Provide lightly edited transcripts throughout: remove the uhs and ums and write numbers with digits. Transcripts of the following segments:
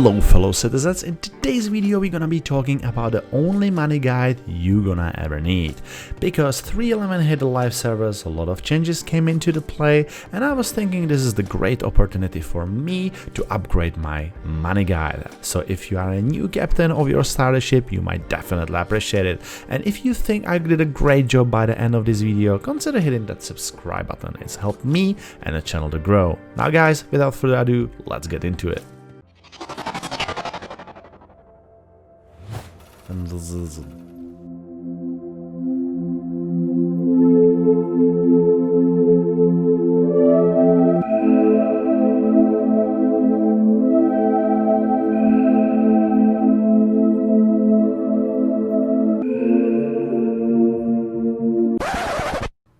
Hello fellow citizens, in today's video we're gonna be talking about the only money guide you're gonna ever need. Because 3.11 hit the live servers, a lot of changes came into the play, and I was thinking this is the great opportunity for me to upgrade my money guide. So if you are a new captain of your starter ship, you might definitely appreciate it. And if you think I did a great job by the end of this video, consider hitting that subscribe button. It's helped me and the channel to grow. Now guys, without further ado, let's get into it.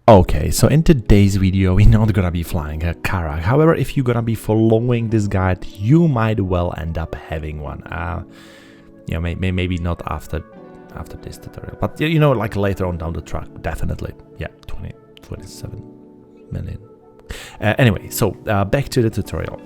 Okay, so in today's video we're not gonna be flying a Karak. However, if you're gonna be following this guide, you might well end up having one. Yeah, maybe not after this tutorial, but you know, like later on down the track, definitely. Yeah, 27 million. Anyway, so back to the tutorial.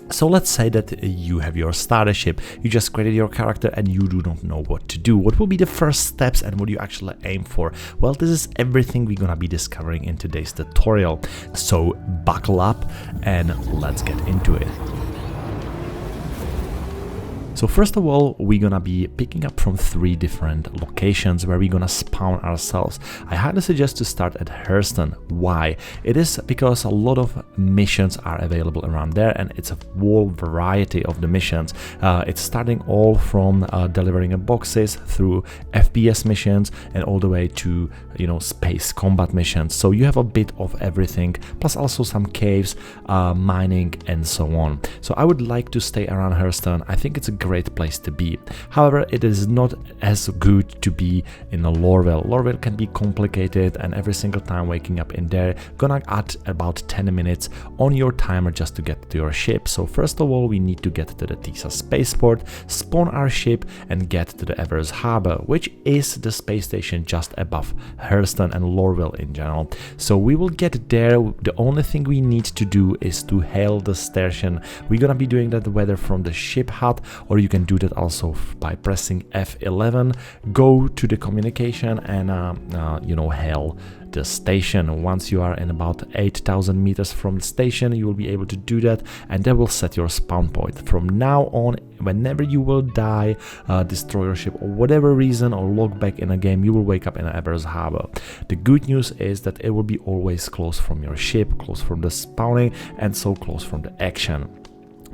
So let's say that you have your starter ship, you just created your character and you do not know what to do. What will be the first steps and what do you actually aim for? Well, this is everything we're gonna be discovering in today's tutorial. So buckle up and let's get into it. So first of all, we're gonna be picking up from 3 different locations where we're gonna spawn ourselves. I highly suggest to start at Hurston. Why? It is because a lot of missions are available around there, and it's a whole variety of the missions. It's starting all from delivering boxes through FPS missions and all the way to, you know, space combat missions. So you have a bit of everything, plus also some caves, mining, and so on. So I would like to stay around Hurston. I think it's a great place to be. However, it is not as good to be in a Lorville. Lorville can be complicated, and every single time waking up in there gonna add about 10 minutes on your timer just to get to your ship. So first of all, we need to get to the Tisa spaceport, spawn our ship, and get to the Evers Harbor, which is the space station just above Hurston and Lorville in general. So we will get there. The only thing we need to do is to hail the station. We're gonna be doing that whether from the ship hut, or you can do that also by pressing F11, go to the communication and you know, hail the station. Once you are in about 8,000 meters from the station, you will be able to do that, and that will set your spawn point. From now on, whenever you will die, destroy your ship or whatever reason, or log back in a game, you will wake up in Evers Harbor. The good news is that it will be always close from your ship, close from the spawning, and so close from the action.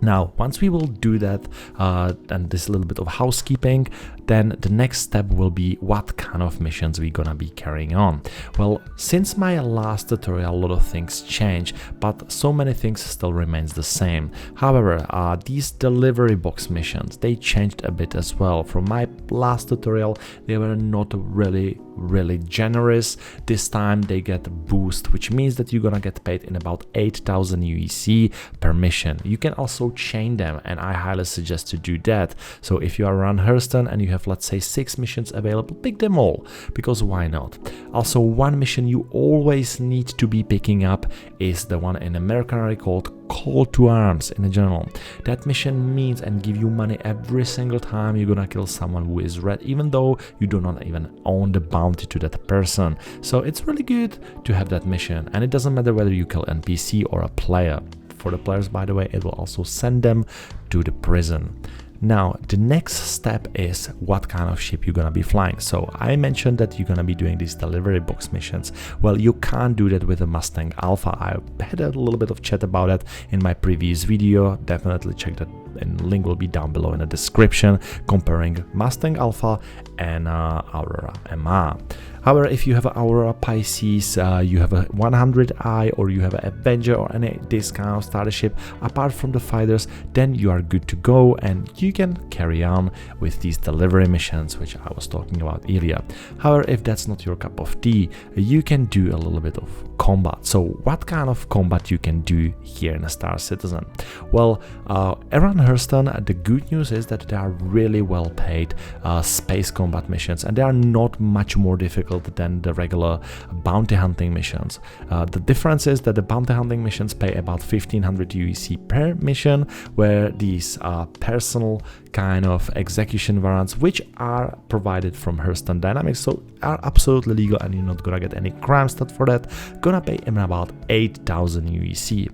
Now, once we will do that, and this little bit of housekeeping, then the next step will be what kind of missions we're gonna be carrying on. Well, since my last tutorial, a lot of things changed, but so many things still remains the same. However, these delivery box missions, they changed a bit as well. From my last tutorial, they were not really generous. This time they get a boost, which means that you're gonna get paid in about 8,000 UEC per mission. You can also chain them, and I highly suggest to do that. So if you are around Hurston and you have, let's say, 6 missions available, pick them all, because why not? Also, one mission you always need to be picking up is the one in American called Call to Arms in the general. That mission means and give you money every single time you're gonna kill someone who is red, even though you do not even own the bounty to that person. So it's really good to have that mission, and it doesn't matter whether you kill NPC or a player. For the players, by the way, it will also send them to the prison. Now, the next step is what kind of ship you're gonna be flying. So I mentioned that you're gonna be doing these delivery box missions. Well, you can't do that with a Mustang Alpha. I had a little bit of chat about it in my previous video. Definitely check that, and link will be down below in the description, comparing Mustang Alpha and Aurora MR. However, if you have an Aurora Pisces, you have a 100i, or you have an Avenger or any this kind of starter ship apart from the fighters, then you are good to go and you can carry on with these delivery missions which I was talking about earlier. However, if that's not your cup of tea, you can do a little bit of combat. So what kind of combat you can do here in a Star Citizen? Well, around Hurston, the good news is that they are really well paid space combat missions, and they are not much more difficult than the regular bounty hunting missions. The difference is that the bounty hunting missions pay about 1500 UEC per mission, where these personal kind of execution warrants, which are provided from Hurston Dynamics, so are absolutely legal and you're not gonna get any crime stat for that, gonna pay in about 8000 UEC.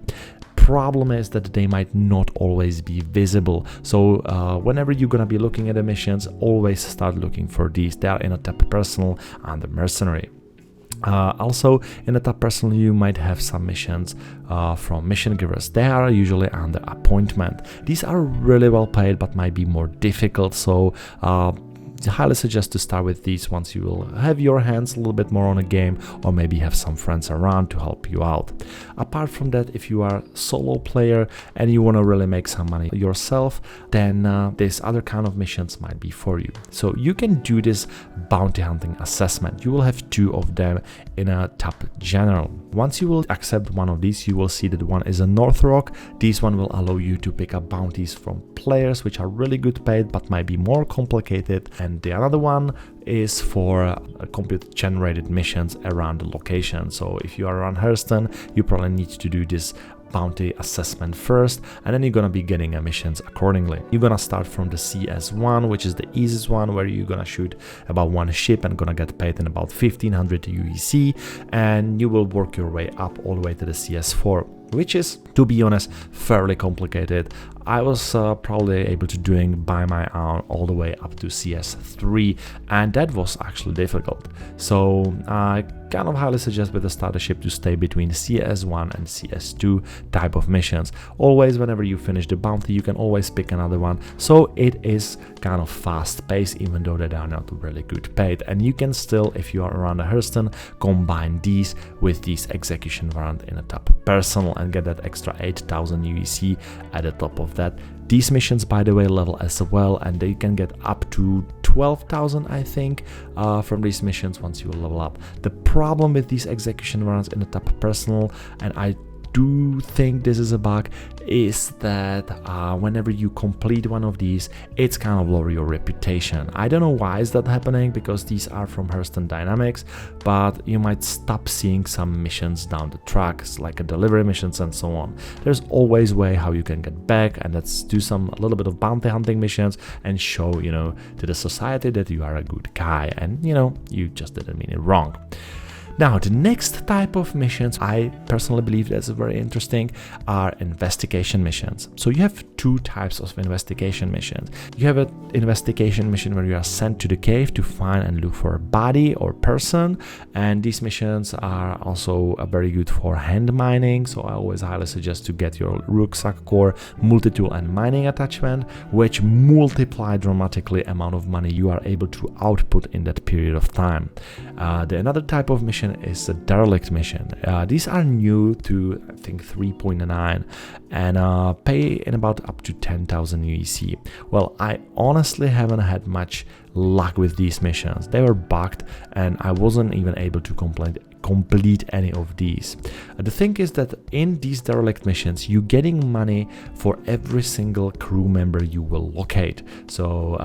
Problem is that they might not always be visible, so whenever you're gonna be looking at the missions, always start looking for these. They are in a tab personal and the mercenary. Also in the tab personal you might have some missions from mission givers. They are usually under appointment. These are really well paid but might be more difficult, so I highly suggest to start with these once you will have your hands a little bit more on a game, or maybe have some friends around to help you out. Apart from that, if you are a solo player and you want to really make some money yourself, then this other kind of missions might be for you. So you can do this bounty hunting assessment. You will have 2 of them in a tab general. Once you will accept one of these, you will see that one is a North Rock. This one will allow you to pick up bounties from players which are really good paid but might be more complicated, and the other one is for computer generated missions around the location. So if you are around Hurston, you probably need to do this bounty assessment first, and then you're gonna be getting missions accordingly. You're gonna start from the CS1, which is the easiest one, where you're gonna shoot about 1 ship and gonna get paid in about 1500 UEC, and you will work your way up all the way to the CS4, which is, to be honest, fairly complicated. I was probably able to doing by my own all the way up to CS3, and that was actually difficult. So I kind of highly suggest with the starter ship to stay between CS1 and CS2 type of missions. Always, whenever you finish the bounty, you can always pick another one. So it is kind of fast paced, even though they are not really good paid. And you can still, if you are around the Hurston, combine these with these execution warrant in a tab personal and get that extra 8000 UEC at the top of that. These missions, by the way, level as well, and they can get up to 12,000, I think, from these missions once you level up. The problem with these execution warrants in the tab personal, and I do think this is a bug, is that whenever you complete one of these, it's kind of lower your reputation. I don't know why is that happening, because these are from Hurston Dynamics, but you might stop seeing some missions down the tracks, like delivery missions and so on. There's always a way how you can get back, and let's do a little bit of bounty hunting missions and show, to the society that you are a good guy, and you just didn't mean it wrong. Now, the next type of missions, I personally believe that's very interesting, are investigation missions. So you have 2 types of investigation missions. You have an investigation mission where you are sent to the cave to find and look for a body or person, and these missions are also very good for hand mining. So I always highly suggest to get your rucksack core, multi-tool and mining attachment, which multiply dramatically amount of money you are able to output in that period of time. Another type of mission is a derelict mission. These are new to, I think, 3.9 and pay in about up to 10,000 UEC. Well, I honestly haven't had much luck with these missions. They were bugged and I wasn't even able to complete any of these. The thing is that in these derelict missions, you're getting money for every single crew member you will locate. So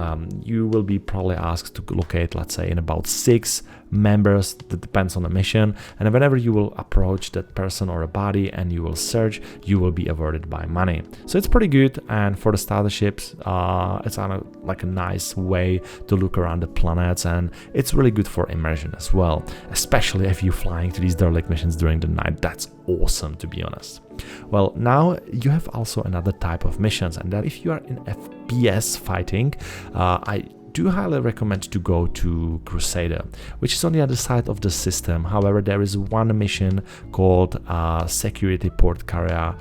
you will be probably asked to locate, let's say, in about 6 members. That depends on the mission, and whenever you will approach that person or a body and you will search, you will be awarded by money. So it's pretty good, and for the starter ships, it's like a nice way to look around the planets, and it's really good for immersion as well, especially if you're flying to these derelict missions during the night. That's awesome, to be honest. Well, now you have also another type of missions, and that if you are in FPS fighting, I do highly recommend to go to Crusader, which is on the other side of the system. However, there is one mission called Security Port Carrier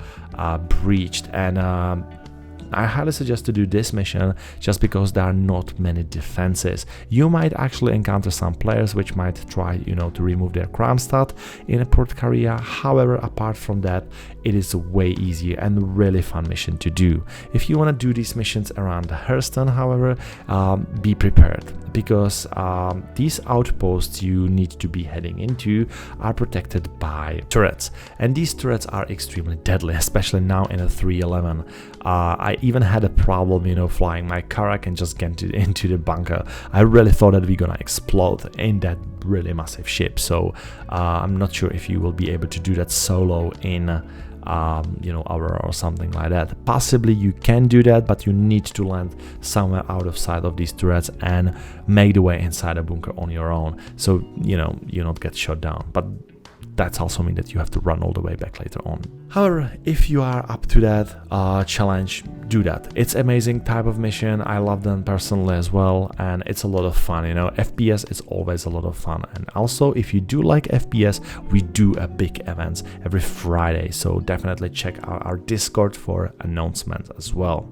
Breached, and I highly suggest to do this mission just because there are not many defenses. You might actually encounter some players which might try, to remove their crime stat in a port carrier. However, apart from that, it is a way easier and really fun mission to do. If you want to do these missions around Hurston, however, be prepared, because these outposts you need to be heading into are protected by turrets, and these turrets are extremely deadly, especially now in a 3.11. I even had a problem, you know, flying my car. I can just get into the bunker. I really thought that we're gonna explode in that really massive ship. So I'm not sure if you will be able to do that solo in you know, hour or something like that. Possibly you can do that, but you need to land somewhere out of sight of these turrets and make the way inside a bunker on your own, so you know you not get shot down. But that's also mean that you have to run all the way back later on. However, if you are up to that challenge, do that. It's amazing type of mission. I love them personally as well, and it's a lot of fun. You know, FPS is always a lot of fun. And also, if you do like FPS, we do a big events every Friday, so definitely check out our Discord for announcements as well.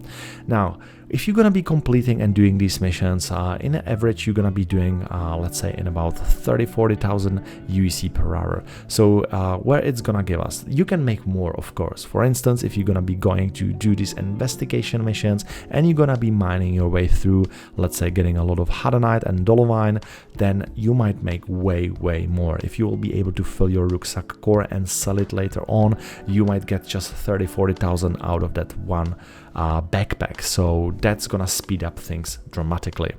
Now, if you're gonna be completing and doing these missions, in average you're gonna be doing, let's say, in about 30,000-40,000 UEC per hour. So where it's gonna give us, you can make more, of course. For instance, if you're gonna be going to do these investigation missions and you're gonna be mining your way through, let's say, getting a lot of Hadanite and Dolomine, then you might make way more. If you will be able to fill your rucksack core and sell it later on, you might get just 30,000-40,000 out of that one backpack. So that's gonna speed up things dramatically.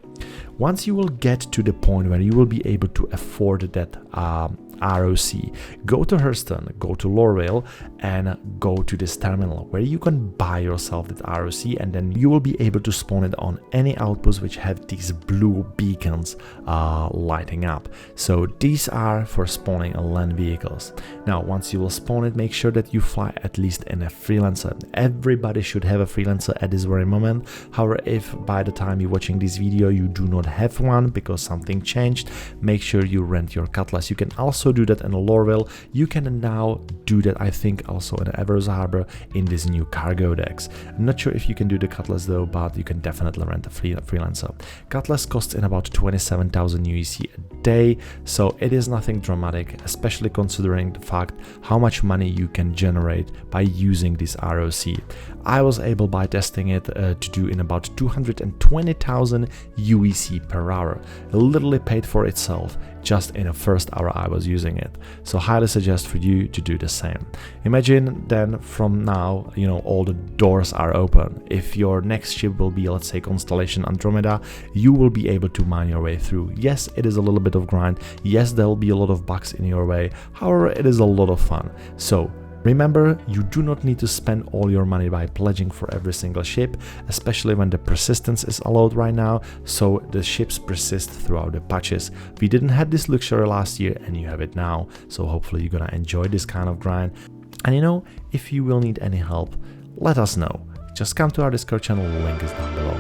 Once you will get to the point where you will be able to afford that ROC, go to Hurston, go to Lorville, and go to this terminal where you can buy yourself that ROC, and then you will be able to spawn it on any outpost which have these blue beacons lighting up. So these are for spawning land vehicles. Now, once you will spawn it, make sure that you fly at least in a freelancer. Everybody should have a freelancer at this very moment. However, if by the time you're watching this video you do not have one because something changed, make sure you rent your cutlass. You can also do that in Lorville. You can now do that, I think, also in Everus Harbor in this new cargo decks. I'm not sure if you can do the cutlass though, but you can definitely rent a freelancer. Cutlass costs in about 27,000 UEC a day, so it is nothing dramatic, especially considering the fact how much money you can generate by using this ROC. I was able by testing it to do in about 220,000 UEC per hour. It literally paid for itself just in the first hour I was using it. So highly suggest for you to do the same. Imagine then from now, you know, all the doors are open. If your next ship will be, let's say, Constellation Andromeda, you will be able to mine your way through. Yes, it is a little bit of grind. Yes, there will be a lot of bugs in your way. However, it is a lot of fun. So remember, you do not need to spend all your money by pledging for every single ship, especially when the persistence is allowed right now, so the ships persist throughout the patches. We didn't have this luxury last year and you have it now, so hopefully you're gonna enjoy this kind of grind. And you know, if you will need any help, let us know. Just come to our Discord channel, link is down below.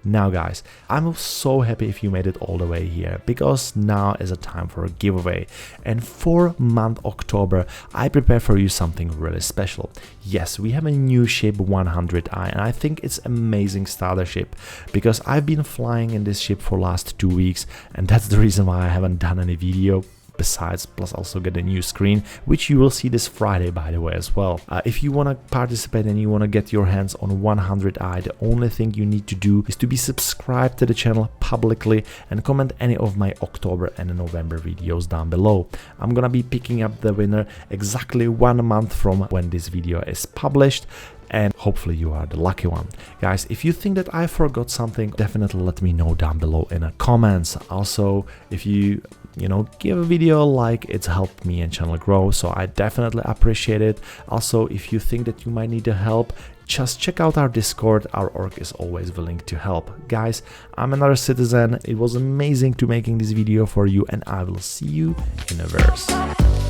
Now guys, I'm so happy if you made it all the way here, because now is a time for a giveaway, and for month October I prepare for you something really special. Yes, we have a new ship 100i, and I think it's amazing starter ship because I've been flying in this ship for last 2 weeks, and that's the reason why I haven't done any video. Besides, plus also get a new screen, which you will see this Friday, by the way, as well. If you want to participate and you want to get your hands on 100i, the only thing you need to do is to be subscribed to the channel publicly and comment any of my October and November videos down below. I'm gonna be picking up the winner exactly 1 month from when this video is published, and hopefully you are the lucky one. Guys, if you think that I forgot something, definitely let me know down below in the comments. Also, if you give a video a like, it's helped me and channel grow, so I definitely appreciate it. Also, if you think that you might need the help, just check out our Discord. Our org is always willing to help. Guys, I'm another citizen. It was amazing to making this video for you, and I will see you in a verse.